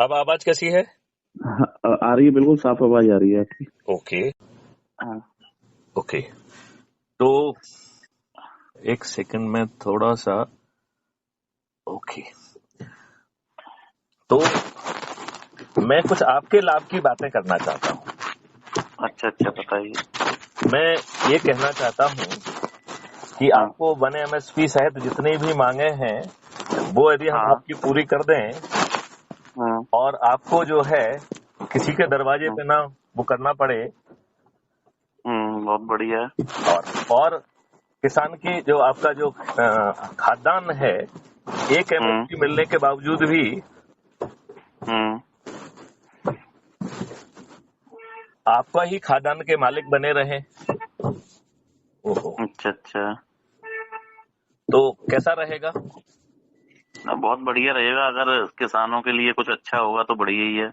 अब आवाज कैसी है? हाँ, आ रही है, बिल्कुल साफ आवाज आ रही है आपकी। ओके हाँ। ओके। तो एक सेकंड में थोड़ा सा। ओके। तो मैं कुछ आपके लाभ की बातें करना चाहता हूँ। अच्छा, बताइए। मैं ये कहना चाहता हूँ कि हाँ। आपको 1 MSP सहित जितनी भी मांगे हैं वो यदि हम हाँ। आपकी पूरी कर दें हाँ। और आपको जो है किसी के दरवाजे पे ना वो करना पड़े, बहुत बढ़िया है। और किसान की जो आपका जो खाद्यान्न है 1 MSP मिलने के बावजूद भी आपका ही खाद्यान्न के मालिक बने रहे। ओहो, अच्छा। तो कैसा रहेगा? बहुत बढ़िया रहेगा। अगर किसानों के लिए कुछ अच्छा होगा तो बढ़िया ही है,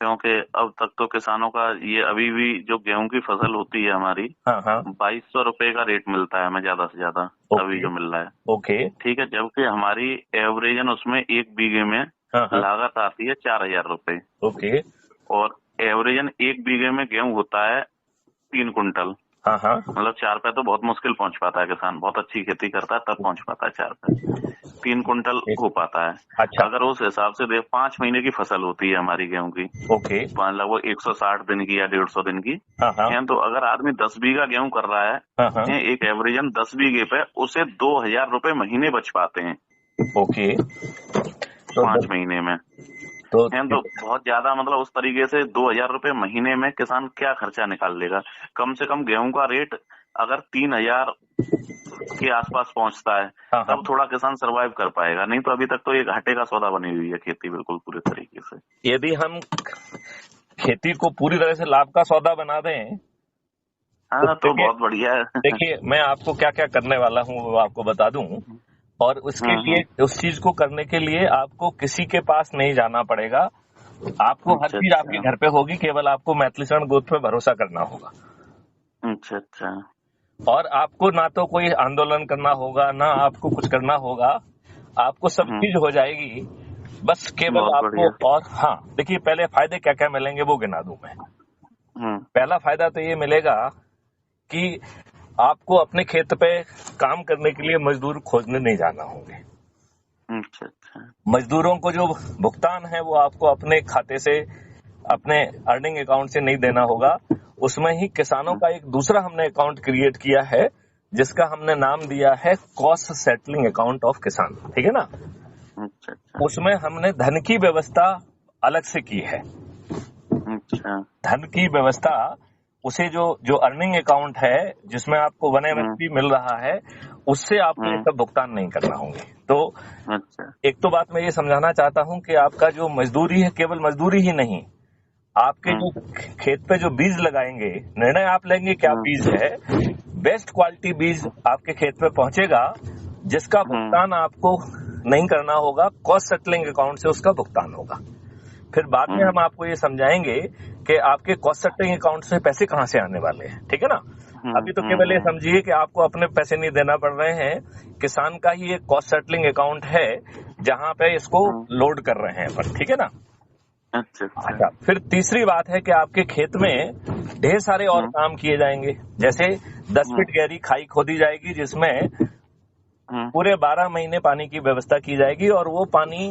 क्योंकि अब तक तो किसानों का ये अभी भी जो गेहूं की फसल होती है हमारी, हाँ हाँ 2200 रुपए का रेट मिलता है हमें ज्यादा से ज्यादा। अभी ओके जो मिल रहा है, ओके ठीक है। जबकि हमारी एवरेजन उसमें 1 बीघे में हाँ हाँ लागत आती है 4000 रुपए, ओके और एवरेजन 1 बीघे में गेहूं होता है 3 कुंटल। हाँ हाँ मतलब 4 पे तो बहुत मुश्किल पहुंच पाता है किसान, बहुत अच्छी खेती करता है तब पहुंच पाता है 4 पे। 3 कुंटल हो पाता है। अच्छा अगर उस हिसाब से देख, 5 महीने की फसल होती है हमारी गेहूं की, ओके लगभग 160 दिन की या 150 दिन की हाँ हाँ है। तो अगर आदमी 10 बीघा गेहूं कर रहा हाँ हाँ है, एक एवरेजन 10 बीघे पे उसे 2000 रुपए महीने बच पाते हैं ओके। तो 5 महीने में तो है। तो बहुत ज्यादा, मतलब उस तरीके से 2000 रुपए महीने में किसान क्या खर्चा निकाल लेगा। कम से कम गेहूं का रेट अगर 3000 के आसपास पहुंचता है हाँ हाँ तब थोड़ा किसान सरवाइव कर पाएगा, नहीं तो अभी तक तो ये घाटे का सौदा बनी हुई है खेती, बिल्कुल पूरे तरीके से। यदि हम खेती को पूरी तरह से लाभ का सौदा बना दें तो हाँ, तो देखिए बहुत बढ़िया है। देखिए मैं आपको क्या क्या करने वाला हूँ वो आपको बता दूं। और उसके लिए उस चीज को करने के लिए आपको किसी के पास नहीं जाना पड़ेगा। आपको हर चीज आपके अच्छा। घर पे होगी, केवल आपको मैथिलीशरण गोद पे भरोसा करना होगा। अच्छा। और आपको ना तो कोई आंदोलन करना होगा, ना आपको कुछ करना होगा, आपको सब चीज हो जाएगी। बस केवल बहुत आपको। बढ़िया। और हाँ देखिए, पहले फायदे क्या क्या मिलेंगे वो गिना दूं मैं। पहला फायदा तो ये मिलेगा कि आपको अपने खेत पे काम करने के लिए मजदूर खोजने नहीं जाना होंगे। अच्छा। मजदूरों को जो भुगतान है वो आपको अपने खाते से, अपने अर्निंग अकाउंट से नहीं देना होगा। उसमें ही किसानों का एक दूसरा हमने अकाउंट क्रिएट किया है जिसका हमने नाम दिया है कॉस्ट सेटलिंग अकाउंट ऑफ किसान। ठीक है ना? अच्छा। उसमें हमने धन की व्यवस्था अलग से की है। अच्छा। धन की व्यवस्था उसे जो जो अर्निंग अकाउंट है जिसमें आपको 1 MSP मिल रहा है उससे आपको ये सब भुगतान नहीं करना होंगे। तो अच्छा। एक तो बात मैं ये समझाना चाहता हूं कि आपका जो मजदूरी है केवल मजदूरी ही नहीं, आपके जो खेत पे जो बीज लगाएंगे, निर्णय आप लेंगे क्या बीज है, बेस्ट क्वालिटी बीज आपके खेत पे पहुंचेगा जिसका भुगतान आपको नहीं करना होगा। कॉस्ट सेटलिंग अकाउंट से उसका भुगतान होगा। फिर बाद में हम आपको ये समझाएंगे कि आपके कॉस्ट सेटलिंग अकाउंट से पैसे कहां से आने वाले हैं। ठीक है ना? अभी तो केवल ये समझिए कि आपको अपने पैसे नहीं देना पड़ रहे हैं, किसान का ही एक कॉस्ट सेटलिंग अकाउंट है जहां पे इसको लोड कर रहे हैं अपन। ठीक है ना? अच्छा, फिर तीसरी बात है कि आपके खेत में ढेर सारे और काम किए जाएंगे। जैसे 10 फीट गहरी खाई खोदी जाएगी जिसमें पूरे 12 महीने पानी की व्यवस्था की जाएगी, और वो पानी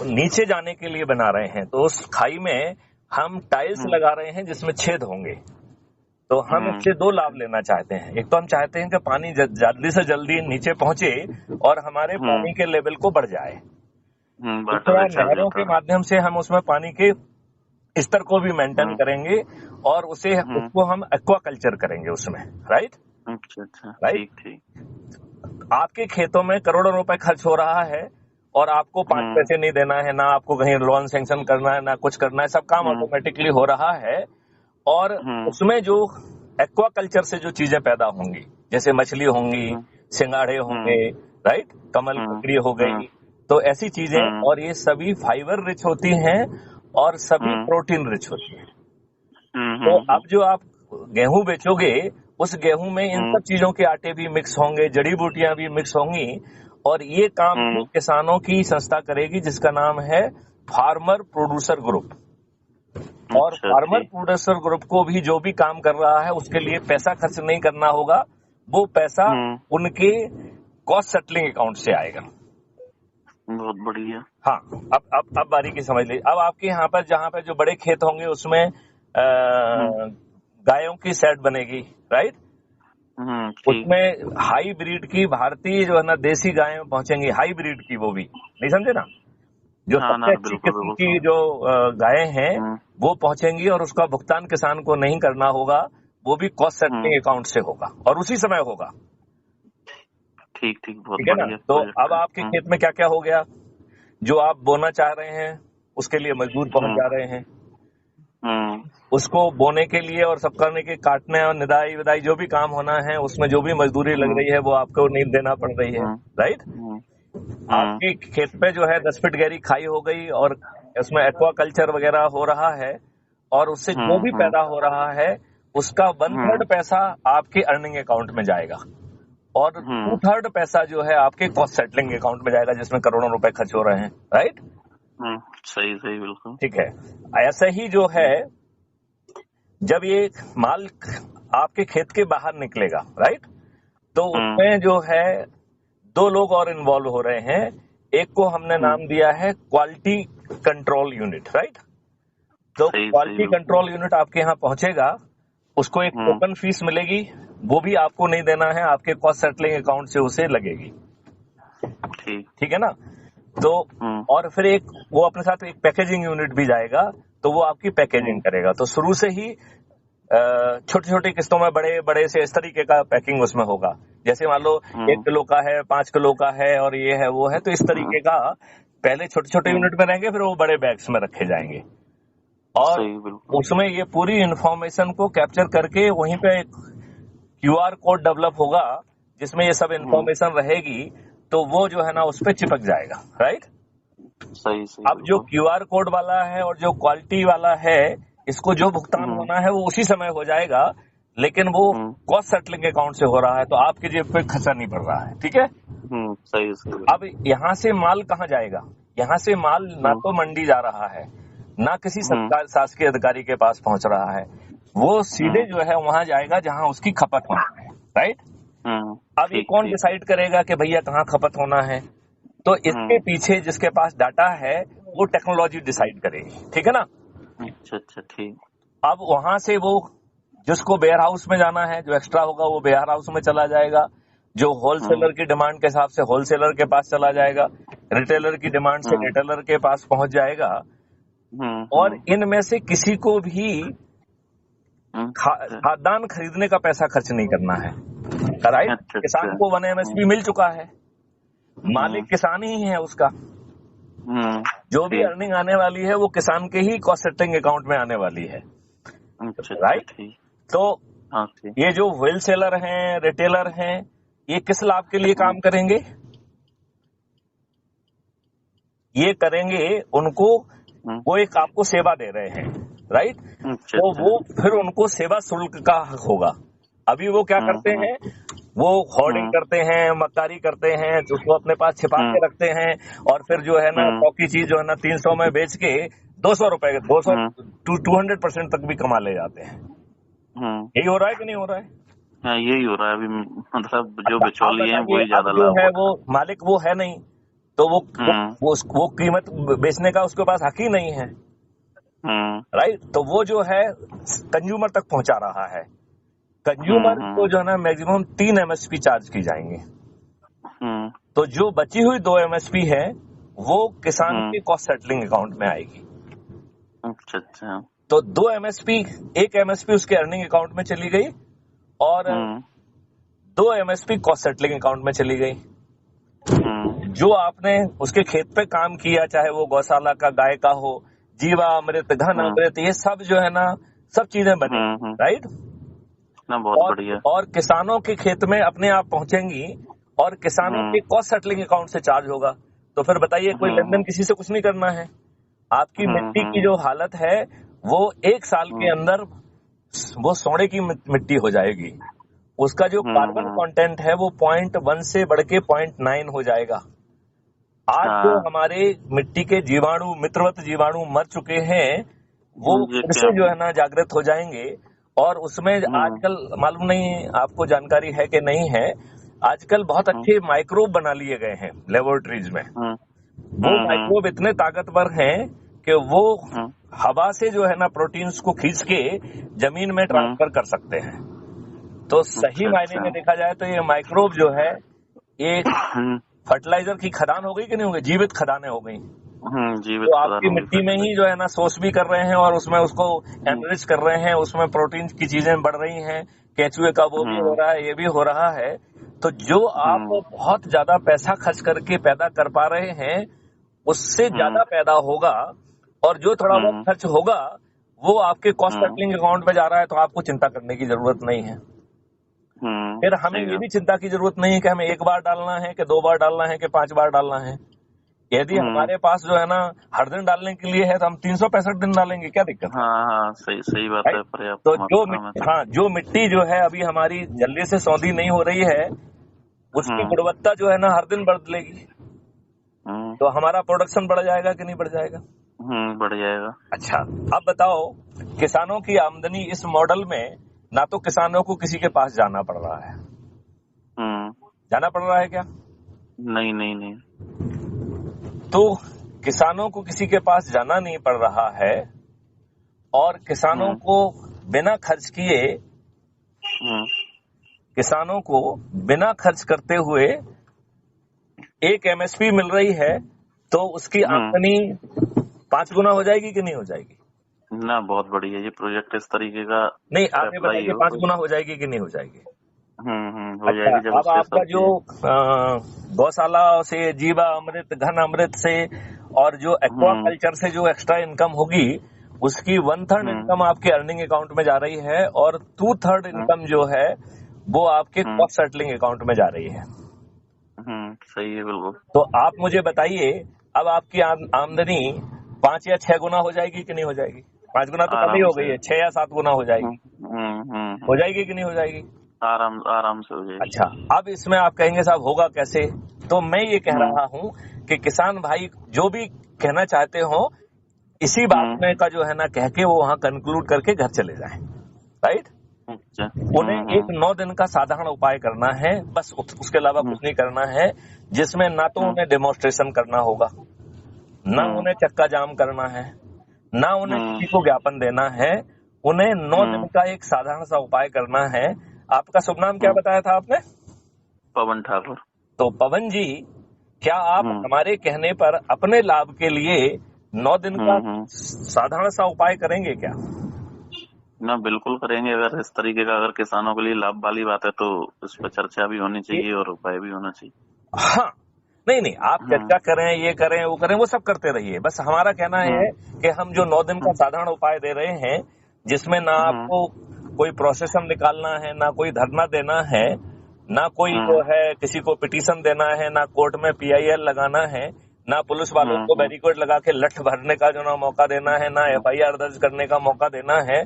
नीचे जाने के लिए बना रहे हैं। तो उस खाई में हम टाइल्स लगा रहे हैं जिसमें छेद होंगे। तो हम इससे दो लाभ लेना चाहते हैं। एक तो हम चाहते हैं कि पानी जल्दी से जल्दी नीचे पहुंचे और हमारे पानी के लेवल को बढ़ जाए। दूसरा, नहरों के माध्यम से हम उसमें पानी के स्तर को भी मेंटेन करेंगे और उसको हम एक्वाकल्चर करेंगे उसमें। राइट? राइट। आपके खेतों में करोड़ों रुपए खर्च हो रहा है और आपको 5 पैसे नहीं देना है, ना आपको कहीं लोन सैंक्शन करना है, ना कुछ करना है, सब काम ऑटोमेटिकली हो रहा है। और उसमें जो एक्वाकल्चर से जो चीजें पैदा होंगी, जैसे मछली होंगी, सिंगाड़े होंगे, राइट, कमल ककड़ी हो गई, तो ऐसी चीजें, और ये सभी फाइबर रिच होती हैं और सभी प्रोटीन रिच होती हैं। तो अब जो आप गेहूं बेचोगे उस गेहूं में इन सब चीजों के आटे भी मिक्स होंगे, जड़ी बूटियां भी मिक्स होंगी, और ये काम भी किसानों की संस्था करेगी जिसका नाम है फार्मर प्रोड्यूसर ग्रुप। और अच्छा, फार्मर ठीक। प्रोड्यूसर ग्रुप को भी जो भी काम कर रहा है उसके लिए पैसा खर्च नहीं करना होगा, वो पैसा उनके कॉस्ट सेटलिंग अकाउंट से आएगा। बहुत बढ़िया। हाँ, अब बारीकी समझ लीजिए। अब आपके यहाँ पर जहाँ पे जो बड़े खेत होंगे उसमें गायों की सेट बनेगी, राइट। ठीक। उसमें हाई ब्रीड की भारतीय जो है ना देसी गायें पहुंचेंगी, हाई ब्रीड की, वो भी नहीं समझे ना, जो हाँ ना, सबसे अच्छी बिल्कुल किस्म बिल्कुल। की जो गायें हैं वो पहुंचेंगी और उसका भुगतान किसान को नहीं करना होगा, वो भी कॉस्ट सेटलिंग अकाउंट से होगा और उसी समय होगा। ठीक ठीक, बहुत ठीक है ना। बढ़िया तो प्रोजेक्ट अब है। आपके खेत में क्या क्या हो गया, जो आप बोना चाह रहे हैं उसके लिए मजदूर पहुंच जा रहे हैं, उसको बोने के लिए और सब करने के, काटने और निदाई विदाई जो भी काम होना है उसमें जो भी मजदूरी लग रही है वो आपको नहीं देना पड़ रही है, राइट। आपके खेत पे जो है 10 फीट गहरी खाई हो गई और उसमें एक्वाकल्चर वगैरह हो रहा है और उससे जो भी पैदा हो रहा है उसका 1/3 पैसा आपके अर्निंग अकाउंट में जाएगा और 2/3 पैसा जो है आपके कॉस्ट सेटलिंग अकाउंट में जाएगा, जिसमें करोड़ों रुपए खर्च हो रहे हैं, राइट। सही सही, बिल्कुल ठीक है। ऐसा ही जो है जब ये माल आपके खेत के बाहर निकलेगा, राइट, तो उसमें जो है 2 लोग और इन्वॉल्व हो रहे हैं। एक को हमने नाम दिया है क्वालिटी कंट्रोल यूनिट, राइट। तो क्वालिटी कंट्रोल यूनिट आपके यहाँ पहुंचेगा, उसको एक टोकन फीस मिलेगी, वो भी आपको नहीं देना है, आपके कॉस्ट सेटलिंग अकाउंट से उसे लगेगी। ठीक है ना। तो और फिर एक वो अपने साथ एक पैकेजिंग यूनिट भी जाएगा, तो वो आपकी पैकेजिंग करेगा। तो शुरू से ही छोटी छोटी किस्तों में बड़े बड़े से इस तरीके का पैकिंग उसमें होगा। जैसे मान लो 1 किलो का है, 5 किलो का है और ये है वो है, तो इस तरीके का पहले छोटे छोटे यूनिट में रहेंगे, फिर वो बड़े बैग्स में रखे जाएंगे और उसमें ये पूरी इंफॉर्मेशन को कैप्चर करके वहीं पे QR कोड डेवलप होगा जिसमें ये सब इंफॉर्मेशन रहेगी, तो वो जो है ना उस पे चिपक जाएगा, राइट। सही सही। अब जो QR कोड वाला है और जो क्वालिटी वाला है, इसको जो भुगतान होना है वो उसी समय हो जाएगा, लेकिन वो कॉस्ट सेटलिंग अकाउंट से हो रहा है, तो आपकी जेब पे खर्चा नहीं पड़ रहा है। ठीक है। सही सही। अब यहाँ से माल कहाँ जाएगा, यहाँ से माल ना तो मंडी जा रहा है, ना किसी सरकार शासकीय अधिकारी के पास पहुंच रहा है, वो सीधे जो है वहां जाएगा जहां उसकी खपत होना है, राइट। अब ये कौन डिसाइड करेगा कि भैया कहाँ खपत होना है, तो इसके पीछे जिसके पास डाटा है वो टेक्नोलॉजी डिसाइड करेगी। ठीक है ना। अच्छा अच्छा, ठीक। अब वहां से वो जिसको वेयर हाउस में जाना है, जो एक्स्ट्रा होगा वो वेयर हाउस में चला जाएगा, जो होलसेलर की डिमांड के हिसाब से होलसेलर के पास चला जाएगा, रिटेलर की डिमांड से रिटेलर के पास पहुंच जाएगा और इनमें से किसी को भी खाद्यान्न खरीदने का पैसा खर्च नहीं करना है, राइट। अच्छा, किसान को 1 MSP मिल चुका है, मालिक किसान ही है उसका, जो भी अर्निंग आने वाली है वो किसान के ही कॉस्ट सेटिंग अकाउंट में आने वाली है, राइट। तो ये जो होलसेलर हैं, रिटेलर हैं, ये किस लाभ के लिए काम करेंगे, ये करेंगे उनको, वो एक आपको सेवा दे रहे हैं, राइट। तो वो फिर उनको सेवा शुल्क का हक होगा। अभी वो क्या करते हैं, वो होर्डिंग करते हैं, मक्कारी करते हैं, उसको अपने पास छिपा के रखते हैं और फिर जो है ना 100 की चीज जो है ना 300 में बेच के 200 रुपए 200% तक भी कमा ले जाते हैं। यही हो रहा है कि नहीं हो रहा है? हाँ, यही हो रहा है अभी, मतलब जो बिचौलिए हैं वही ज्यादा जो है, वो मालिक वो है नहीं, तो वो कीमत बेचने का उसके पास हक ही नहीं है, राइट। तो वो जो है कंज्यूमर तक पहुंचा रहा है। कंज्यूमर को जो है ना मैक्सिमम 3 MSP चार्ज की जाएंगे, तो जो बची हुई 2 MSP है वो किसान के कॉस्ट सेटलिंग अकाउंट में आएगी। अच्छा अच्छा। तो 2 MSP, 1 MSP उसके अर्निंग अकाउंट में चली गई और 2 MSP कॉस्ट सेटलिंग अकाउंट में चली गई। जो आपने उसके खेत पे काम किया, चाहे वो गौशाला का गाय का हो, जीवा अमृत, घन अमृत, ये सब जो है ना सब चीजें बनी, राइट ना, बहुत बढ़िया। और किसानों के खेत में अपने आप पहुंचेंगी और किसानों के कॉस्ट सेटलिंग अकाउंट से चार्ज होगा। तो फिर बताइए, कोई लेन देन किसी से कुछ नहीं करना है। आपकी मिट्टी की जो हालत है वो 1 साल के अंदर वो सोने की मिट्टी हो जाएगी। उसका जो कार्बन कंटेंट है वो 0.1 से बढ़ के 0.9 हो जाएगा। आज जो हमारे मिट्टी के जीवाणु, मित्रवत जीवाणु मर चुके हैं, वो फिर से जो है ना जागृत हो जाएंगे। और उसमें आजकल मालूम नहीं आपको जानकारी है कि नहीं है, आजकल बहुत अच्छे माइक्रोब बना लिए गए हैं लेबोरेटरीज में। वो माइक्रोब इतने ताकतवर हैं कि वो हवा से जो है ना प्रोटीन्स को खींच के जमीन में ट्रांसफर कर सकते हैं। तो सही मायने में देखा जाए तो ये माइक्रोब जो है एक फर्टिलाइजर की खदान हो गई कि नहीं हो गई, जीवित खदानें हो गई। जीवित तो आपकी मिट्टी में ही जो है ना सोर्स भी कर रहे हैं और उसमें उसको एनरिच कर रहे हैं, उसमें प्रोटीन की चीजें बढ़ रही हैं, केचुए का वो भी हो रहा है, ये भी हो रहा है। तो जो आप बहुत ज्यादा पैसा खर्च करके पैदा कर पा रहे हैं, उससे ज्यादा पैदा होगा, और जो थोड़ा बहुत खर्च होगा वो आपके कॉस्ट सेटलिंग अकाउंट में जा रहा है, तो आपको चिंता करने की जरूरत नहीं है। फिर हमें ये भी चिंता की जरूरत नहीं है कि हमें एक बार डालना है कि 2 बार डालना है कि 5 बार डालना है। यदि हमारे पास जो है ना हर दिन डालने के लिए है तो हम 365 दिन डालेंगे, क्या दिक्कत है? हाँ, सही बात है। तो जो मिट्टी जो है अभी हमारी जल्दी से सौंधी नहीं हो रही है, उसकी गुणवत्ता जो है ना हर दिन बदलेगी, तो हमारा प्रोडक्शन बढ़ जाएगा कि नहीं बढ़ जाएगा? बढ़ जाएगा। अच्छा, अब बताओ, किसानों की आमदनी इस मॉडल में ना तो किसानों को किसी के पास जाना पड़ रहा है, जाना पड़ रहा है क्या? नहीं। तो किसानों को किसी के पास जाना नहीं पड़ रहा है, और किसानों को बिना खर्च किए, किसानों को बिना खर्च करते हुए एक एमएसपी मिल रही है, तो उसकी आमदनी 5 गुना हो जाएगी कि नहीं हो जाएगी? ना, बहुत बढ़िया ये प्रोजेक्ट इस तरीके का। नहीं, आगे बताइए, 5 गुना हो जाएगी कि नहीं हो जाएगी? हो जाएगी। जब अब आपका जो गौशाला से, जीवा अमृत, घन अमृत से, और जो एक्वा कल्चर से जो एक्स्ट्रा इनकम होगी, उसकी 1/3 इनकम आपके अर्निंग अकाउंट में जा रही है, और 2/3 इनकम जो है वो आपके कॉस्ट सेटलिंग अकाउंट में जा रही है। सही है, बिल्कुल। तो आप मुझे बताइए, अब आपकी आमदनी 5 या 6 गुना हो जाएगी कि नहीं हो जाएगी? 5 गुना तो कम ही हो गई है, 6 या 7 गुना हो जाएगी। हो जाएगी कि नहीं हो जाएगी? आराम से हो जाएगी। अच्छा, अब इसमें आप कहेंगे साहब होगा कैसे? तो मैं ये कह रहा हूँ कि किसान भाई जो भी कहना चाहते हो, इसी बात में का जो है ना कह के वो वहाँ कंक्लूड करके घर चले जाएं, राइट? उन्हें एक 9 दिन का साधारण उपाय करना है, बस उसके अलावा कुछ नहीं करना है, जिसमें ना तो उन्हें डेमोन्स्ट्रेशन करना होगा, ना उन्हें चक्का जाम करना है, ना उन्हें किसी को ज्ञापन देना है। उन्हें 9 दिन का एक साधारण सा उपाय करना है। आपका शुभ नाम क्या बताया था आपने? पवन ठाकुर। तो पवन जी, क्या आप हमारे कहने पर अपने लाभ के लिए 9 दिन का साधारण सा उपाय करेंगे क्या? ना, बिल्कुल करेंगे। अगर इस तरीके का अगर किसानों के लिए लाभ वाली बात है तो इस पर चर्चा भी होनी चाहिए और उपाय भी होना चाहिए। हाँ, नहीं, आप चर्चा करें, ये करें, वो करें, वो सब करते रहिए। बस हमारा कहना है कि हम जो 9 दिन का साधारण उपाय दे रहे हैं, जिसमें ना आपको कोई प्रोसेसन निकालना है, ना कोई धरना देना है, ना कोई जो है किसी को पिटीशन देना है, ना कोर्ट में PIL लगाना है, ना पुलिस वालों को बैरिकेड लगा के लठ भरने का जो ना मौका देना है, ना FIR दर्ज करने का मौका देना है।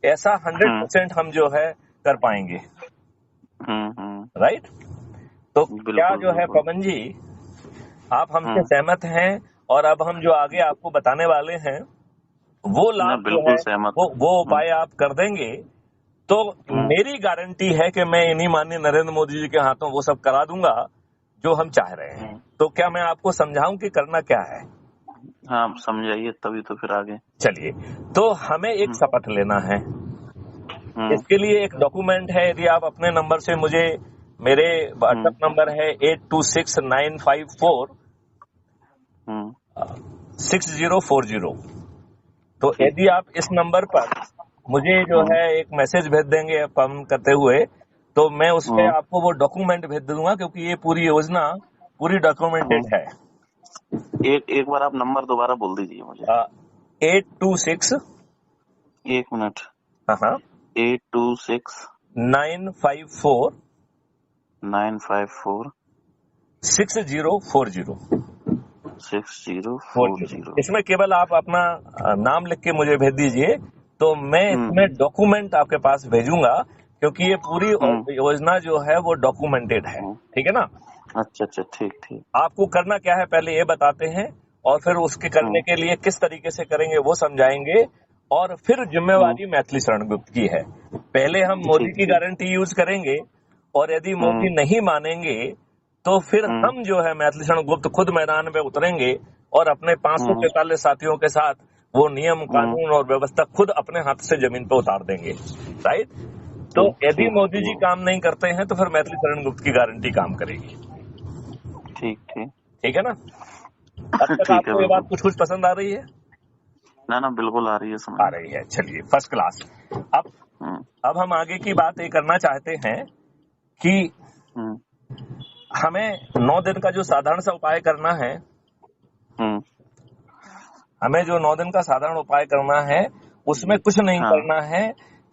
ऐसा 100% हम जो है कर पाएंगे, राइट? तो क्या जो है पवन जी, आप हमसे सहमत हैं? और अब हम जो आगे आपको बताने वाले हैं वो लाभ जो है वो उपाय आप कर देंगे, तो मेरी गारंटी है कि मैं इन्हीं माननीय नरेंद्र मोदी जी के हाथों वो सब करा दूंगा जो हम चाह रहे हैं। तो क्या मैं आपको समझाऊं कि करना क्या है? हाँ, समझाइए, तभी तो फिर आगे। चलिए, तो हमें एक शपथ लेना है। इसके लिए एक डॉक्यूमेंट है। यदि आप अपने नंबर से मुझे, मेरे व्हाट्सएप नंबर है 826954 6040। तो यदि आप इस नंबर पर मुझे जो है एक मैसेज भेज देंगे पंप करते हुए, तो मैं उसमें आपको वो डॉक्यूमेंट भेज दूंगा, क्योंकि ये पूरी योजना पूरी डॉक्यूमेंटेड है। एक बार आप नंबर दोबारा बोल दीजिए मुझे। 826 एक मिनट। 826 954 6040 6040। इसमें केवल आप अपना नाम लिख के मुझे भेज दीजिए, तो मैं इसमें डॉक्यूमेंट आपके पास भेजूंगा, क्योंकि ये पूरी योजना जो है वो डॉक्यूमेंटेड है, ठीक है ना? अच्छा अच्छा, ठीक ठीक। आपको करना क्या है पहले ये बताते हैं, और फिर उसके करने के लिए किस तरीके से करेंगे वो समझाएंगे। और फिर जिम्मेवारी मैथिली शरण गुप्त की है। पहले हम मोदी ठीक की ठीक। गारंटी यूज करेंगे, और यदि मोदी नहीं मानेंगे तो फिर हम जो है मैथिली शरण गुप्त खुद मैदान में उतरेंगे और अपने 543 साथियों के साथ वो नियम कानून और व्यवस्था खुद अपने हाथ से जमीन पर उतार देंगे। राइट। तो ठीक यदि ठीक मोदी जी काम नहीं करते हैं तो फिर मैथिली शरण गुप्त की गारंटी काम करेगी। ठीक ठीक। ठीक है ना। अब तक ठीक है, आपको ये बात बिल्कुल। कुछ कुछ पसंद आ रही है? ना ना, बिल्कुल आ रही है समझ आ में। रही है, चलिए फर्स्ट क्लास। अब हम्म अब हम आगे की बात ये करना चाहते हैं कि हम्म हमें 9 दिन का जो साधारण सा उपाय करना है, हम्म। हमें जो 9 दिन का साधारण उपाय करना है उसमें कुछ नहीं हाँ। करना है,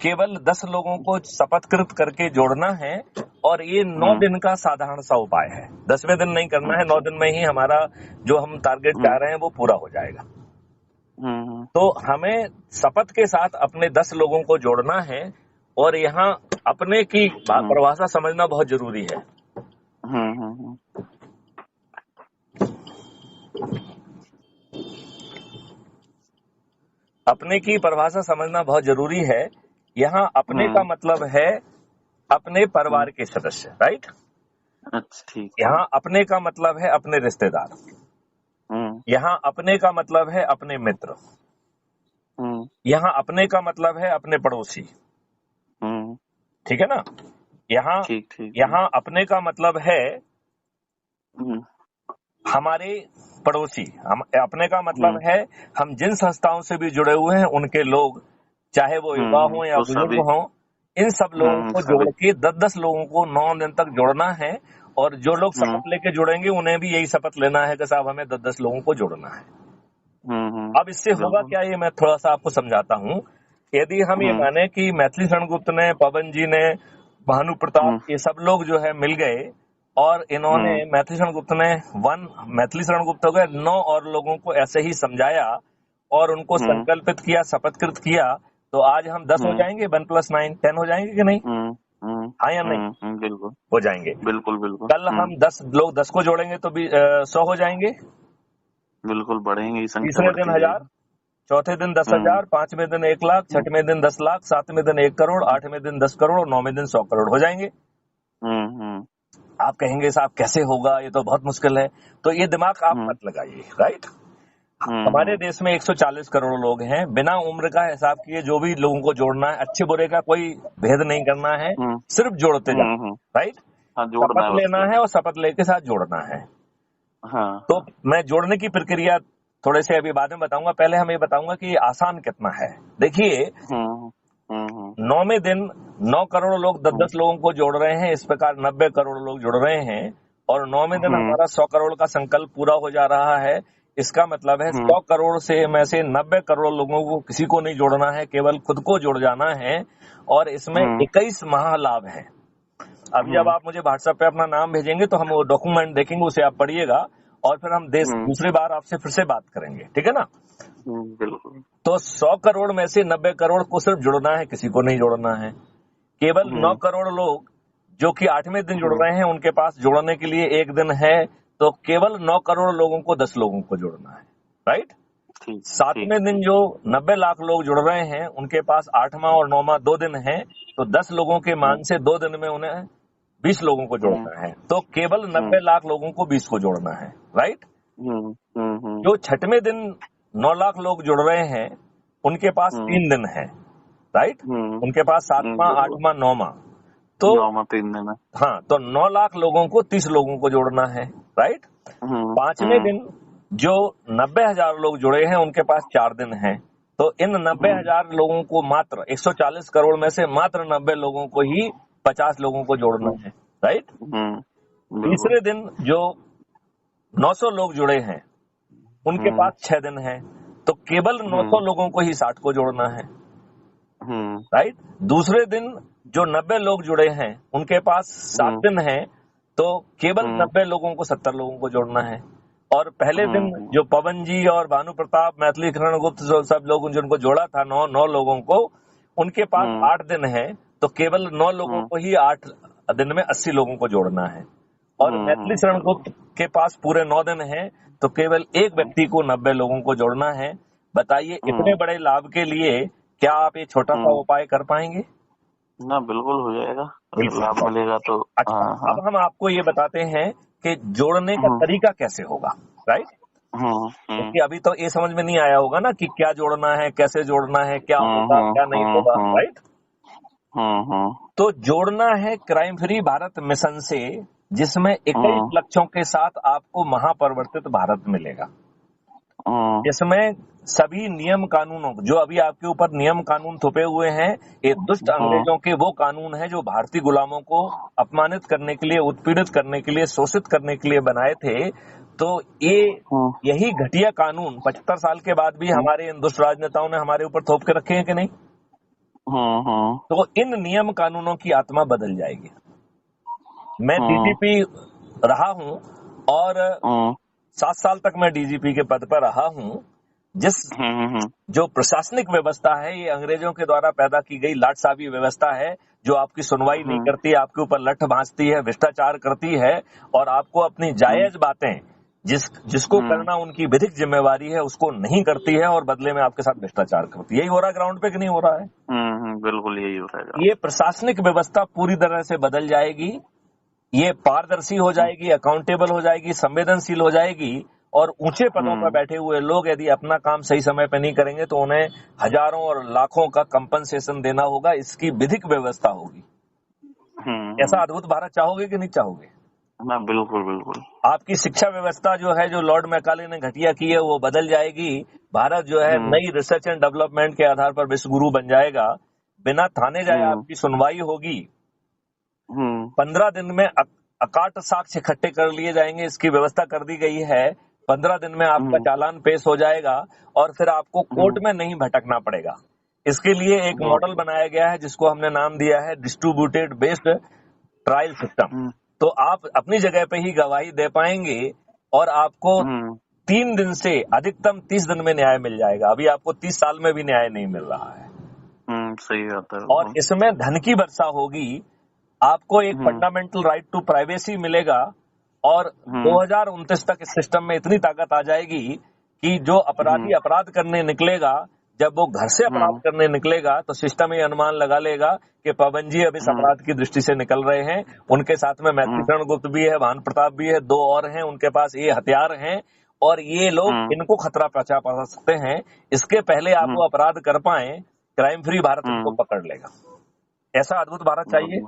केवल 10 लोगों को शपथकृत करके जोड़ना है। और ये 9 दिन का साधारण सा उपाय है, 10वें दिन नहीं करना है। 9 दिन में ही हमारा जो हम टारगेट चाह रहे हैं वो पूरा हो जाएगा। तो हमें शपथ के साथ अपने 10 लोगों को जोड़ना है। और यहाँ अपने की परिभाषा समझना बहुत जरूरी है। अपने की परिभाषा समझना बहुत जरूरी है। यहाँ अपने का मतलब है अपने परिवार के सदस्य। राइट। अच्छा, ठीक ठीक। यहाँ अपने का मतलब है अपने रिश्तेदार। यहाँ अपने का मतलब है अपने मित्र। यहाँ अपने का मतलब है अपने पड़ोसी। ठीक है ना। यहाँ ठीक ठीक। यहाँ अपने का मतलब है हमारे पड़ोसी। हम अपने का मतलब है हम जिन संस्थाओं से भी जुड़े हुए हैं उनके लोग, चाहे वो युवा हो या तो बुजुर्ग सभी। हो, इन सब लोगों को जोड़ सभी। के 10-10 लोगों को 9 दिन तक जोड़ना है। और जो लोग शपथ लेके जुड़ेंगे उन्हें भी यही शपथ लेना है कि साहब हमें 10-10 लोगों को जोड़ना है। अब इससे होगा बिल्कुल। क्या, ये मैं थोड़ा सा आपको समझाता हूँ। यदि हम ये माने कि मैथिली शरण गुप्त ने, पवन जी ने, भानु प्रताप, ये सब लोग जो है मिल गए और इन्होंने मैथिली शरण गुप्त ने मैथिली शरण गुप्त हो गए 9 और लोगों को ऐसे ही समझाया और उनको संकल्पित किया, शपथकृत किया, तो आज हम 10 हो जाएंगे। 1+9 10 हो जाएंगे कि नहीं? हाँ या नहीं? बिल्कुल हो जाएंगे। बिल्कुल बिल्कुल। कल हम 10 लोग 10 को जोड़ेंगे तो भी 100 हो जाएंगे। बिल्कुल बढ़ेंगे, ही संख्या तीसरे दिन बढ़ती 1000, जाएगी। चौथे दिन 10,000, 5वें दिन 1 लाख, 6वें दिन 10 लाख, 7वें दिन 1 करोड़, 8वें दिन 10 करोड़ और 9वें दिन 100 करोड़ हो जाएंगे। आप कहेंगे साहब कैसे होगा, ये तो बहुत मुश्किल है। तो ये दिमाग आप मत लगाइए। राइट। हमारे देश में 140 करोड़ लोग हैं। बिना उम्र का हिसाब किए जो भी लोगों को जोड़ना है, अच्छे बुरे का कोई भेद नहीं करना है, सिर्फ जोड़ते जाना। राइट। हाँ, जोड़ना शपथ है बस लेना सिर्फ। है और शपथ लेके साथ जोड़ना है। हाँ तो मैं जोड़ने की प्रक्रिया थोड़े से अभी बाद में बताऊंगा। पहले हम ये बताऊंगा कि ये आसान कितना है। देखिए, 9वें दिन 9 करोड़ लोग 10-10 लोगों को जोड़ रहे हैं। इस प्रकार 90 करोड़ लोग जुड़ रहे हैं और 9वें दिन हमारा 100 करोड़ का संकल्प पूरा हो जा रहा है। इसका मतलब है 100 करोड़ से में से 90 करोड़ लोगों को किसी को नहीं जोड़ना है, केवल खुद को जुड़ जाना है। और इसमें 21 महालाभ है। अभी जब आप मुझे व्हाट्सएप पे अपना नाम भेजेंगे तो हम वो डॉक्यूमेंट देखेंगे, उसे आप पढ़िएगा और फिर हम दूसरी बार आपसे फिर से बात करेंगे। ठीक है ना। बिल्कुल। तो 100 करोड़ में से 90 करोड़ को सिर्फ जुड़ना है, किसी को नहीं जोड़ना है। केवल 9 करोड़ लोग जो कि 8वें दिन जुड़ रहे हैं, उनके पास जोड़ने के लिए 1 दिन है। तो केवल 9 करोड़ लोगों को 10 लोगों को जोड़ना है। राइट। 7वें दिन जो 90 लाख लोग जुड़ रहे हैं, उनके पास 8वां और 9वां 2 दिन है। तो 10 लोगों के मान से 2 दिन में उन्हें 20 लोगों को जोड़ना है। तो केवल 90 लाख लोगों को 20 को जोड़ना है। राइट। जो 6वें दिन 9 लाख लोग जुड़ रहे हैं, उनके पास 3 दिन है। राइट। उनके पास 7वां, 8वां, 9वां। तो 3 दिन है। हाँ, तो 9 लाख लोगों को 30 लोगों को जोड़ना है। राइट। 5वें दिन जो 90,000 लोग जुड़े हैं, उनके पास 4 दिन है। तो इन 90,000 लोगों को मात्र 140 करोड़ में से मात्र 90 लोगों को ही 50 लोगों को जोड़ना है। राइट। तीसरे दिन जो 900 लोग जुड़े हैं, उनके पास 6 दिन है। तो केवल 900 लोगों को ही 60 को जोड़ना है। राइट। दूसरे दिन जो 90 लोग जुड़े हैं, उनके पास 7 दिन है। तो केवल 90 लोगों को 70 लोगों को जोड़ना है। और पहले दिन जो पवन जी और भानु प्रताप, मैथिली शरण गुप्त सब लोग जिनको जोड़ा था 9 लोगों को, उनके पास 8 दिन है। तो केवल 9 लोगों को ही 8 दिन में 80 लोगों को जोड़ना है। और मैथिली शरण गुप्त के पास पूरे 9 दिन हैं, तो केवल एक व्यक्ति को 90 लोगों को जोड़ना है। बताइए, इतने बड़े लाभ के लिए क्या आप ये छोटा सा उपाय कर पाएंगे? ना, बिल्कुल हो जाएगा, बिल्कुल लाभ मिलेगा तो। अच्छा, अब हम आपको ये बताते हैं कि जोड़ने का तरीका कैसे होगा, राइट? क्योंकि अभी तो ये समझ में नहीं आया होगा ना कि क्या जोड़ना है, कैसे जोड़ना है, क्या होगा, क्या नहीं होगा, राइट? तो जोड़ना है क्राइम फ्री भारत मिशन से, जिसमें 21 लक्ष्यों के साथ आपको महापरिवर्तित भारत मिलेगा। इसमें सभी नियम कानूनों, जो अभी आपके ऊपर नियम कानून थोपे हुए हैं, ये दुष्ट अंग्रेजों के वो कानून हैं जो भारतीय गुलामों को अपमानित करने के लिए, उत्पीड़ित करने के लिए, शोषित करने के लिए बनाए थे। तो ये यही घटिया कानून 75 साल के बाद भी हमारे इन दुष्ट राजनेताओं ने हमारे ऊपर थोप के रखे हैं कि नहीं? तो इन नियम कानूनों की आत्मा बदल जाएगी। मैं डीजीपी रहा हूं और 7 साल तक मैं डीजीपी के पद पर रहा हूं। जिस जो प्रशासनिक व्यवस्था है, ये अंग्रेजों के द्वारा पैदा की गई लाटसाबी व्यवस्था है, जो आपकी सुनवाई नहीं करती, आपके ऊपर लठ भांजती है, भ्रष्टाचार करती है और आपको अपनी जायज बातें जिसको करना उनकी विधिक जिम्मेवारी है उसको नहीं करती है और बदले में आपके साथ भ्रष्टाचार करती है। यही हो रहा है ग्राउंड पे कि नहीं हो रहा है? बिल्कुल यही हो रहा है। ये प्रशासनिक व्यवस्था पूरी तरह से बदल जाएगी, ये पारदर्शी हो जाएगी, अकाउंटेबल हो जाएगी, संवेदनशील हो जाएगी और ऊंचे पदों पर बैठे हुए लोग यदि अपना काम सही समय पर नहीं करेंगे तो उन्हें हजारों और लाखों का कंपनसेशन देना होगा। इसकी विधिक व्यवस्था होगी। ऐसा अद्भुत भारत चाहोगे कि नहीं चाहोगे? ना, बिल्कुल बिल्कुल। आपकी शिक्षा व्यवस्था जो है, जो लॉर्ड मैकाले ने घटिया की है, वो बदल जाएगी। भारत जो है नई रिसर्च एंड डेवलपमेंट के आधार पर विश्व गुरु बन जाएगा। बिना थाने जाए आपकी सुनवाई होगी। 15 दिन में अकाट साक्ष्य इकट्ठे कर लिए जाएंगे, इसकी व्यवस्था कर दी गई है। 15 दिन में आपका चालान पेश हो जाएगा और फिर आपको कोर्ट में नहीं भटकना पड़ेगा। इसके लिए एक मॉडल बनाया गया है जिसको हमने नाम दिया है डिस्ट्रीब्यूटेड बेस्ड ट्रायल सिस्टम। तो आप अपनी जगह पे ही गवाही दे पाएंगे और आपको 3 दिन से अधिकतम 30 दिन में न्याय मिल जाएगा। अभी आपको 30 साल में भी न्याय नहीं मिल रहा है। सही बात है। और इसमें धन की वर्षा होगी। आपको एक फंडामेंटल राइट टू प्राइवेसी मिलेगा और 2029 तक इस सिस्टम में इतनी ताकत आ जाएगी कि जो अपराधी अपराध करने निकलेगा, जब वो घर से अपराध करने निकलेगा तो सिस्टम ये अनुमान लगा लेगा कि पवन जी अब इस अपराध की दृष्टि से निकल रहे हैं। उनके साथ में मैथिली शरण गुप्त भी है, भानु प्रताप भी है, 2 और हैं, उनके पास ये हथियार हैं और ये लोग इनको खतरा पहुंचा सकते हैं। इसके पहले आप वो अपराध कर पाए, क्राइम फ्री भारत इनको पकड़ लेगा। ऐसा अद्भुत भारत चाहिए।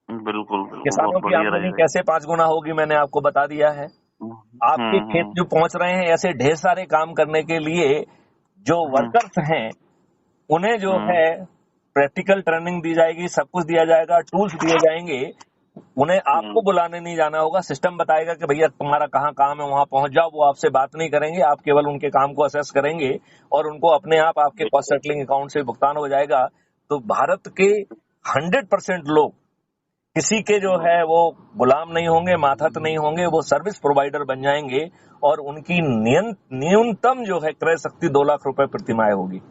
बिल्कुल। किसानों की आमदनी कैसे 5 गुना होगी मैंने आपको बता दिया है। आपके खेत जो पहुंच रहे हैं, ऐसे ढेर सारे काम करने के लिए जो वर्कर्स हैं उन्हें जो है प्रैक्टिकल ट्रेनिंग दी जाएगी, सब कुछ दिया जाएगा, टूल्स दिए जाएंगे। उन्हें आपको बुलाने नहीं जाना होगा। सिस्टम बताएगा कि भैया तुम्हारा कहाँ काम है, वहां पहुंच जाओ। वो आपसे बात नहीं करेंगे, आप केवल उनके काम को असेस करेंगे और उनको अपने आप आपके कॉस्ट सेटलिंग अकाउंट से भुगतान हो जाएगा। तो भारत के 100% लोग किसी के जो है वो गुलाम नहीं होंगे, माथत नहीं होंगे, वो सर्विस प्रोवाइडर बन जाएंगे और उनकी न्यूनतम जो है क्रय शक्ति 2 लाख रुपए प्रति माह होगी।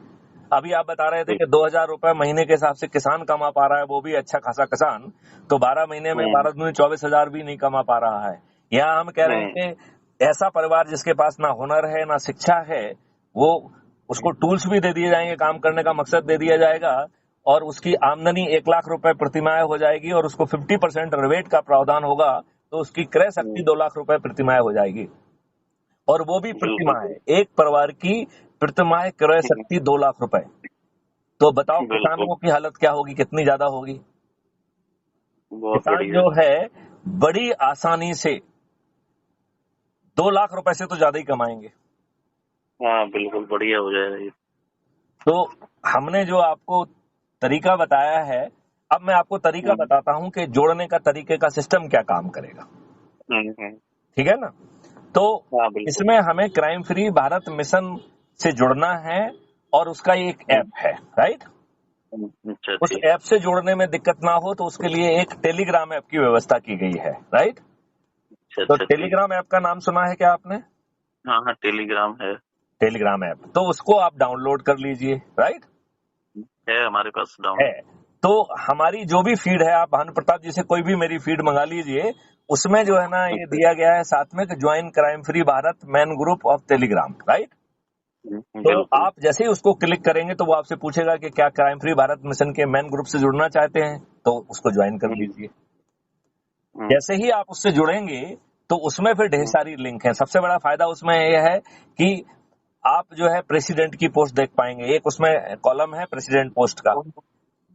अभी आप बता रहे थे कि 2000 रुपए महीने के हिसाब से किसान कमा पा रहा है, वो भी अच्छा खासा किसान। तो 12 महीने में 24,000 भी नहीं कमा पा रहा है। यहाँ हम कह रहे हैं कि ऐसा परिवार जिसके पास ना हुनर है ना शिक्षा है, वो उसको टूल्स भी दे दिए जाएंगे, काम करने का मकसद दे दिया जाएगा और उसकी आमदनी 1 लाख रुपए प्रतिमाह हो जाएगी और उसको 50% रिबेट का प्रावधान होगा। तो उसकी क्रय शक्ति 2 लाख रुपए प्रतिमाह हो जाएगी और वो भी प्रतिमाह है। एक परिवार की प्रतिमाह क्रय शक्ति 2 लाख रुपए। तो बताओ किसानों की हालत क्या होगी, कितनी ज्यादा होगी। किसान जो है बड़ी आसानी से 2 लाख रुपए से तो ज्यादा ही कमाएंगे। हाँ बिल्कुल, बढ़िया हो जाएगा ये। तो हमने जो आपको तरीका बताया है, अब मैं आपको तरीका बताता हूं कि जोड़ने का तरीके का सिस्टम क्या काम करेगा। ठीक है ना? तो इसमें हमें क्राइम फ्री भारत मिशन से जुड़ना है और उसका एक ऐप है, राइट? उस ऐप से जोड़ने में दिक्कत ना हो तो उसके लिए एक टेलीग्राम ऐप की व्यवस्था की गई है, राइट? तो टेलीग्राम ऐप का नाम सुना है क्या आपने? हाँ, टेलीग्राम है। टेलीग्राम ऐप, तो उसको आप डाउनलोड कर लीजिए, राइट? है हमारे पास डाउनलोड है। तो हमारी जो भी फीड है, आप भानु प्रताप जी से कोई भी मेरी फीड मंगा लीजिए, उसमें जो है ना ये दिया गया है साथ में कि join crime free Bharat man group of Telegram, right. तो बिल्कुल। आप जैसे ही उसको क्लिक करेंगे तो वो आपसे पूछेगा कि क्या क्राइम फ्री भारत मिशन के मैन ग्रुप से जुड़ना चाहते हैं, तो उसको ज्वाइन कर लीजिए। जैसे ही आप उससे जुड़ेंगे तो उसमें फिर ढेर सारी लिंक है। सबसे बड़ा फायदा उसमें यह है कि आप जो है प्रेसिडेंट की पोस्ट देख पाएंगे। एक उसमें कॉलम है प्रेसिडेंट पोस्ट का,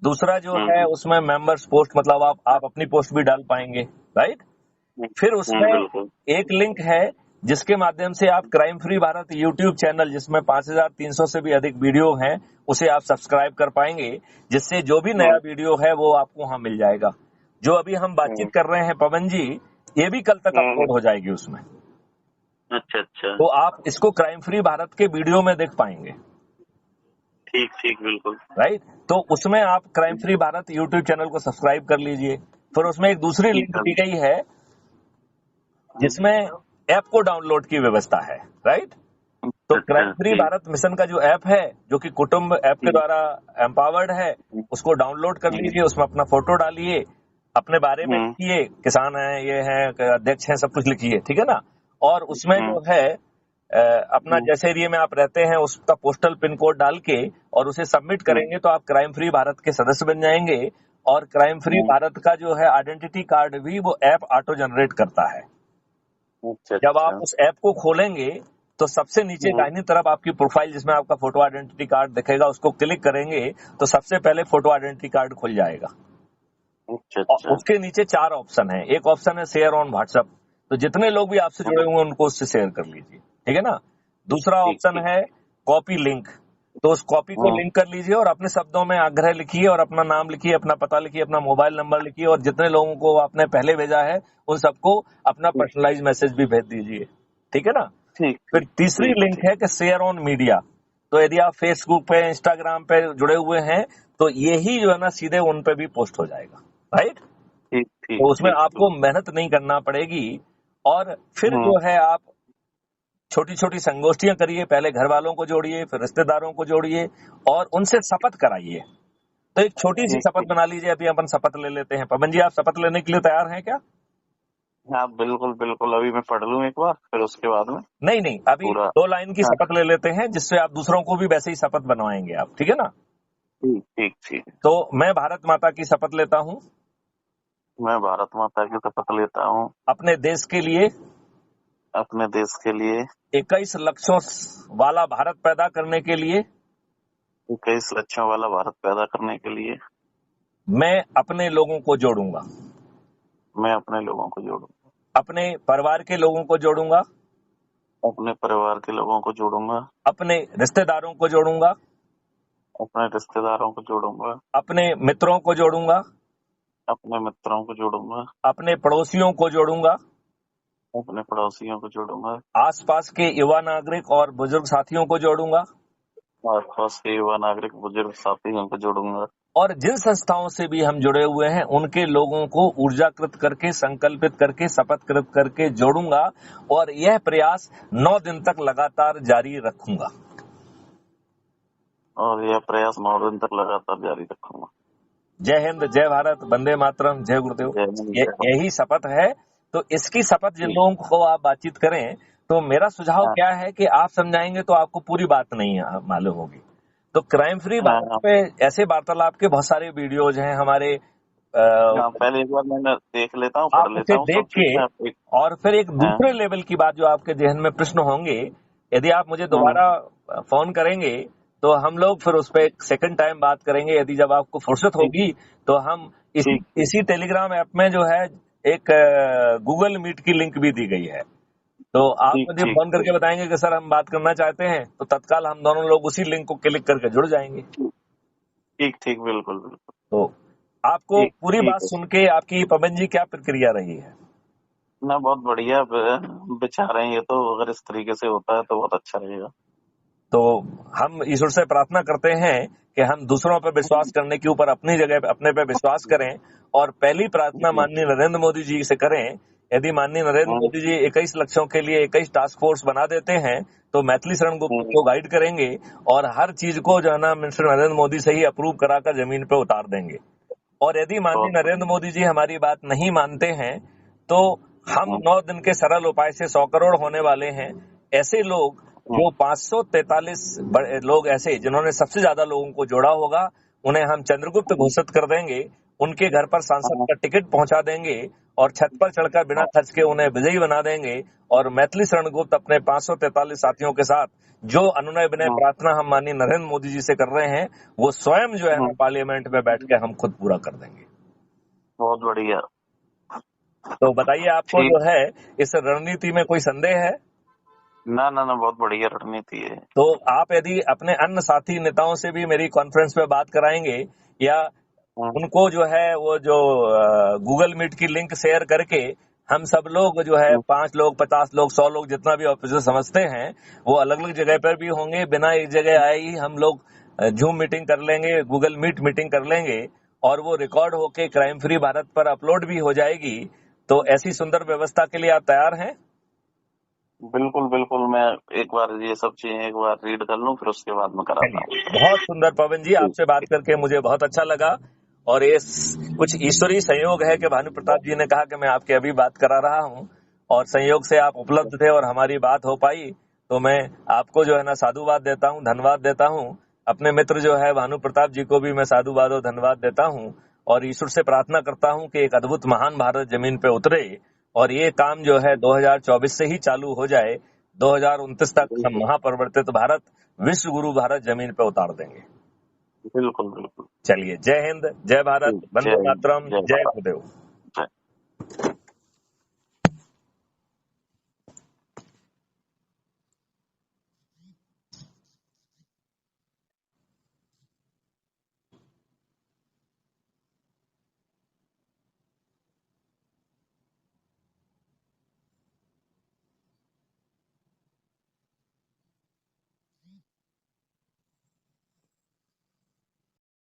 दूसरा जो है उसमें मेंबर्स पोस्ट, मतलब आप अपनी पोस्ट भी डाल पाएंगे, राइट। फिर उसमें बिल्कुल। एक लिंक है जिसके माध्यम से आप crime free Bharat YouTube channel, जिसमें 5300 से भी अधिक वीडियो हैं, उसे आप सब्सक्राइब कर पाएंगे, जिससे जो भी नया वीडियो है वो आपको वहां मिल जाएगा। जो अभी हम बातचीत कर रहे हैं पवन जी, ये भी कल तक अपलोड हो जाएगी उसमें। अच्छा अच्छा। तो आप इसको क्राइम फ्री भारत के वीडियो में देख पाएंगे, ठीक ठीक, बिल्कुल। राइट। तो उसमें आप crime free Bharat YouTube channel को सब्सक्राइब कर लीजिए। फिर उसमें एक दूसरी लिंक दी गई है जिसमें ऐप को डाउनलोड की व्यवस्था है, राइट। तो क्राइम फ्री भारत मिशन का जो ऐप है, जो कि कुटुंब ऐप के द्वारा एम्पावर्ड है, उसको डाउनलोड कर लीजिए। उसमें अपना फोटो डालिए, अपने बारे में लिखिए, किसान है, ये है, अध्यक्ष है, सब कुछ लिखिए, ठीक है ना। और उसमें जो है अपना जैसे एरिया में आप रहते हैं उसका पोस्टल पिन कोड डाल के और उसे सबमिट करेंगे तो आप क्राइम फ्री भारत के सदस्य बन जाएंगे। और क्राइम फ्री भारत का जो है आइडेंटिटी कार्ड भी वो ऐप ऑटो जनरेट करता है। जब आप उस ऐप को खोलेंगे तो सबसे नीचे दाहिनी तरफ आपकी प्रोफाइल, जिसमें आपका फोटो आइडेंटिटी कार्ड दिखेगा, उसको क्लिक करेंगे तो सबसे पहले फोटो आइडेंटिटी कार्ड खुल जाएगा। और उसके नीचे 4 ऑप्शन है। एक ऑप्शन है शेयर ऑन व्हाट्सएप, तो जितने लोग भी आपसे जुड़े हुए हैं उनको उससे शेयर कर लीजिए, ठीक है ना। दूसरा ऑप्शन है कॉपी लिंक, तो उस कॉपी को लिंक कर लीजिए और अपने शब्दों में आग्रह लिखिए और अपना नाम लिखिए, अपना पता लिखिए, अपना मोबाइल नंबर लिखिए और जितने लोगों को आपने पहले भेजा है उन सबको अपना पर्सनलाइज मैसेज भी भेज दीजिए, ठीक है ना। फिर तीसरी लिंक है कि शेयर ऑन मीडिया, तो यदि आप फेसबुक पे, इंस्टाग्राम पे जुड़े हुए हैं तो यही जो है ना सीधे उन पे भी पोस्ट हो जाएगा, राइट। तो उसमें आपको मेहनत नहीं करना पड़ेगी। और फिर जो है आप छोटी छोटी संगोष्ठियां करिए, पहले घर वालों को जोड़िए, फिर रिश्तेदारों को जोड़िए और उनसे शपथ कराइए। तो एक छोटी सी शपथ बना लीजिए। अभी अपन शपथ ले लेते हैं। पवन जी, आप शपथ लेने के लिए तैयार हैं क्या? हाँ बिल्कुल बिल्कुल, अभी मैं पढ़ लूँ एक बार, फिर उसके बाद में नहीं, अभी 2 लाइन की शपथ ले लेते हैं जिससे आप दूसरों को भी वैसे ही शपथ बनवाएंगे आप, ठीक है ना। ठीक ठीक। तो मैं भारत माता की शपथ लेता हूँ, मैं भारत माता की शपथ लेता हूँ, अपने देश के लिए, अपने देश के लिए 21 लक्ष्यों वाला भारत पैदा करने के लिए 21 लक्ष्यों वाला भारत पैदा करने के लिए मैं अपने लोगों को जोड़ूंगा, मैं अपने लोगों को जोड़ूंगा, अपने परिवार के लोगों को जोड़ूंगा, अपने परिवार के लोगों को जोड़ूंगा, अपने रिश्तेदारों को जोड़ूंगा, अपने रिश्तेदारों को जोड़ूंगा, अपने मित्रों को जोड़ूंगा, अपने मित्रों को जोड़ूंगा, अपने पड़ोसियों को जोड़ूंगा, अपने पड़ोसियों को जोड़ूंगा, आसपास के युवा नागरिक और बुजुर्ग साथियों को जोड़ूंगा, आसपास के युवा नागरिक बुजुर्ग साथियों को जोड़ूंगा और जिन संस्थाओं से भी हम जुड़े हुए हैं उनके लोगों को ऊर्जाकृत करके, संकल्पित करके, शपथकृत करके जोड़ूंगा और यह प्रयास 9 दिन तक लगातार जारी रखूंगा। और यह प्रयास 9 दिन तक लगातार जारी रखूंगा। जय हिंद, जय भारत, वंदे मातरम, जय गुरुदेव। यही शपथ है। तो इसकी शपथ जिन लोगों को आप बातचीत करें, तो मेरा सुझाव क्या है कि आप समझाएंगे तो आपको पूरी बात नहीं मालूम होगी। तो क्राइम फ्री भारत पे ऐसे वार्तालाप के बहुत सारे वीडियोज हैं हमारे। पहले एक बार मैं देख लेता हूँ, पढ़ लेता हूँ, देख के और फिर एक दूसरे लेवल की बात जो आपके जहन में प्रश्न होंगे, यदि आप मुझे दोबारा फोन करेंगे तो हम लोग फिर उस पर एक सेकंड टाइम बात करेंगे। यदि जब आपको फुर्सत होगी तो हम इसी टेलीग्राम ऐप में जो है एक गूगल मीट की लिंक भी दी गई है, तो आप मुझे फोन करके बताएंगे कि सर हम बात करना चाहते हैं, तो तत्काल हम दोनों लोग उसी लिंक को क्लिक करके जुड़ जाएंगे। ठीक ठीक, बिल्कुल बिल्कुल। तो आपको पूरी बात सुन के आपकी पवन जी क्या प्रक्रिया रही है? ना, बहुत बढ़िया विचार है ये तो। अगर इस तरीके से होता है तो बहुत अच्छा रहेगा। तो हम ईश्वर से प्रार्थना करते हैं कि हम दूसरों पर विश्वास करने के ऊपर अपनी जगह अपने पे विश्वास करें। और पहली प्रार्थना माननीय नरेंद्र मोदी जी से करें। यदि माननीय नरेंद्र मोदी जी 21 लक्ष्यों के लिए 21 टास्क फोर्स बना देते हैं तो मैथिली शरण गुप्त को गाइड करेंगे और हर चीज को जो है ना मिस्टर नरेंद्र मोदी से ही अप्रूव कराकर जमीन पे उतार देंगे। और यदि माननीय नरेंद्र मोदी जी हमारी बात नहीं मानते हैं तो हम 9 दिन के सरल उपाय से 100 करोड़ होने वाले हैं। ऐसे लोग जो 543 लोग ऐसे जिन्होंने सबसे ज्यादा लोगों को जोड़ा होगा, उन्हें हम चंद्रगुप्त घोषित कर देंगे, उनके घर पर सांसद का टिकट पहुंचा देंगे और छत पर चढ़कर बिना खर्च के उन्हें विजयी बना देंगे। और मैथिली शरण गुप्त अपने 543 साथियों के साथ जो अनुनय विनय प्रार्थना हम माननीय नरेंद्र मोदी जी से कर रहे हैं, वो स्वयं जो है ना पार्लियामेंट में बैठ के हम खुद पूरा कर देंगे। बहुत बढ़िया। तो बताइए, आपको जो है इस रणनीति में कोई संदेह है? ना ना ना, बहुत बढ़िया रणनीति है। तो आप यदि अपने अन्य साथी नेताओं से भी मेरी कॉन्फ्रेंस में बात कराएंगे, या उनको जो है वो जो गूगल मीट की लिंक शेयर करके हम सब लोग जो है 5 लोग 50 लोग 100 लोग जितना भी ऑफिसर समझते हैं, वो अलग अलग जगह पर भी होंगे, बिना एक जगह आए ही हम लोग जूम मीटिंग कर लेंगे, गूगल मीट मीटिंग कर लेंगे और वो रिकॉर्ड होके क्राइम फ्री भारत पर अपलोड भी हो जाएगी। तो ऐसी सुंदर व्यवस्था के लिए आप तैयार हैं? बिल्कुल बिल्कुल, मैं एक बार ये सब चीजें एक बार रीड कर लूं, फिर उसके बाद में कराता हूँ। बहुत सुंदर पवन जी, आपसे बात करके मुझे बहुत अच्छा लगा। और ये कुछ ईश्वरीय संयोग है कि भानु प्रताप जी ने कहा कि मैं आपके अभी बात करा रहा हूँ और संयोग से आप उपलब्ध थे और हमारी बात हो पाई। तो मैं आपको जो है ना साधुवाद देता हूँ, धन्यवाद देता हूँ। अपने मित्र जो है भानु प्रताप जी को भी मैं साधुवाद और धन्यवाद देता हूँ और ईश्वर से प्रार्थना करता हूँ कि एक अद्भुत महान भारत जमीन पे उतरे और ये काम जो है 2024 से ही चालू हो जाए। 2029 तक हम महापरिवर्तित भारत, विश्व गुरु भारत जमीन पे उतार देंगे। बिल्कुल बिल्कुल। चलिए, जय हिंद, जय भारत, वंदे मातरम, जय गुरुदेव।